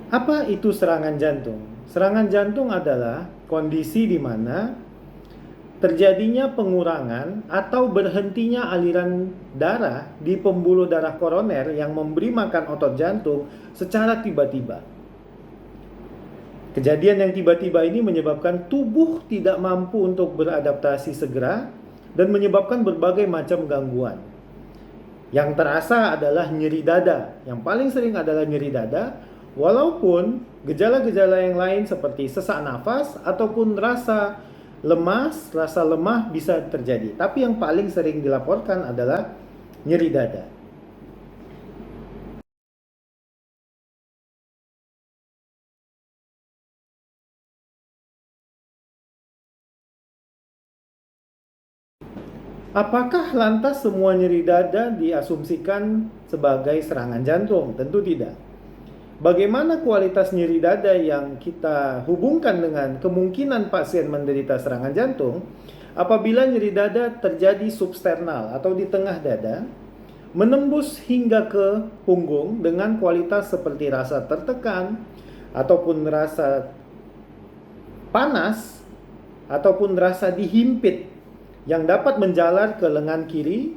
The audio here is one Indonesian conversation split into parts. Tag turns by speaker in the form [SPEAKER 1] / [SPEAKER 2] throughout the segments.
[SPEAKER 1] Apa itu serangan jantung? Serangan jantung adalah kondisi di mana terjadinya pengurangan atau berhentinya aliran darah di pembuluh darah koroner yang memberi makan otot jantung secara tiba-tiba. Kejadian yang tiba-tiba ini menyebabkan tubuh tidak mampu untuk beradaptasi segera dan menyebabkan berbagai macam gangguan. Yang terasa adalah nyeri dada. Yang paling sering adalah nyeri dada, walaupun gejala-gejala yang lain seperti sesak nafas ataupun rasa lemas, rasa lemah bisa terjadi. Tapi yang paling sering dilaporkan adalah nyeri dada. Apakah lantas semua nyeri dada diasumsikan sebagai serangan jantung? Tentu tidak. Bagaimana kualitas nyeri dada yang kita hubungkan dengan kemungkinan pasien menderita serangan jantung? Apabila nyeri dada terjadi substernal atau di tengah dada, menembus hingga ke punggung dengan kualitas seperti rasa tertekan ataupun rasa panas ataupun rasa dihimpit yang dapat menjalar ke lengan kiri,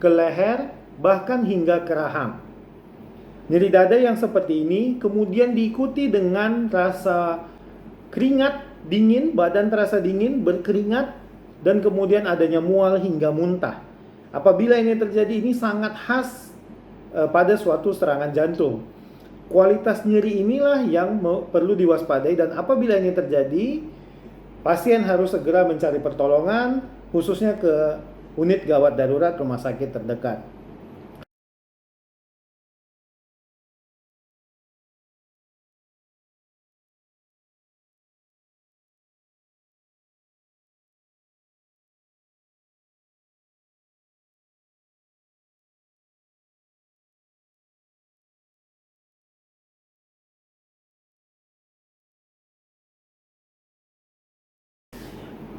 [SPEAKER 1] ke leher, bahkan hingga ke rahang. Nyeri dada yang seperti ini kemudian diikuti dengan rasa keringat dingin, badan terasa dingin, berkeringat, dan kemudian adanya mual hingga muntah. Apabila ini terjadi, ini sangat khas pada suatu serangan jantung. Kualitas nyeri inilah yang perlu diwaspadai, dan apabila ini terjadi, pasien harus segera mencari pertolongan, khususnya ke unit gawat darurat rumah sakit terdekat.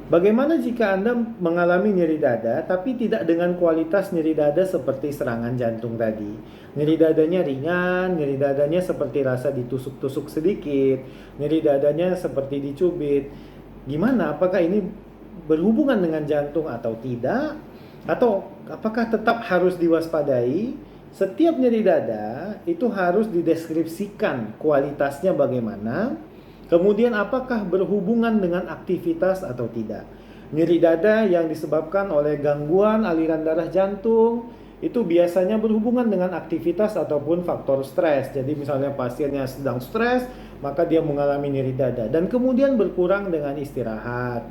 [SPEAKER 1] Bagaimana jika Anda mengalami nyeri dada tapi tidak dengan kualitas nyeri dada seperti serangan jantung tadi? Nyeri dadanya ringan, nyeri dadanya seperti rasa ditusuk-tusuk sedikit, nyeri dadanya seperti dicubit. Gimana? Apakah ini berhubungan dengan jantung atau tidak? Atau apakah tetap harus diwaspadai? Setiap nyeri dada itu harus dideskripsikan kualitasnya bagaimana. Kemudian apakah berhubungan dengan aktivitas atau tidak? Nyeri dada yang disebabkan oleh gangguan aliran darah jantung itu biasanya berhubungan dengan aktivitas ataupun faktor stres. Jadi misalnya pasiennya sedang stres, maka dia mengalami nyeri dada dan kemudian berkurang dengan istirahat.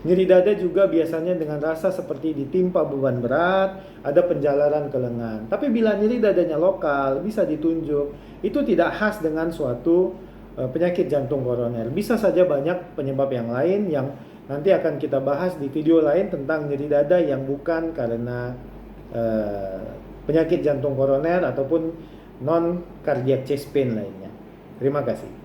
[SPEAKER 1] Nyeri dada juga biasanya dengan rasa seperti ditimpa beban berat, ada penjalaran ke lengan. Tapi bila nyeri dadanya lokal, bisa ditunjuk. Itu tidak khas dengan suatu penyakit jantung koroner. Bisa saja banyak penyebab yang lain yang nanti akan kita bahas di video lain tentang nyeri dada yang bukan karena penyakit jantung koroner ataupun non cardiac chest pain lainnya. Terima kasih.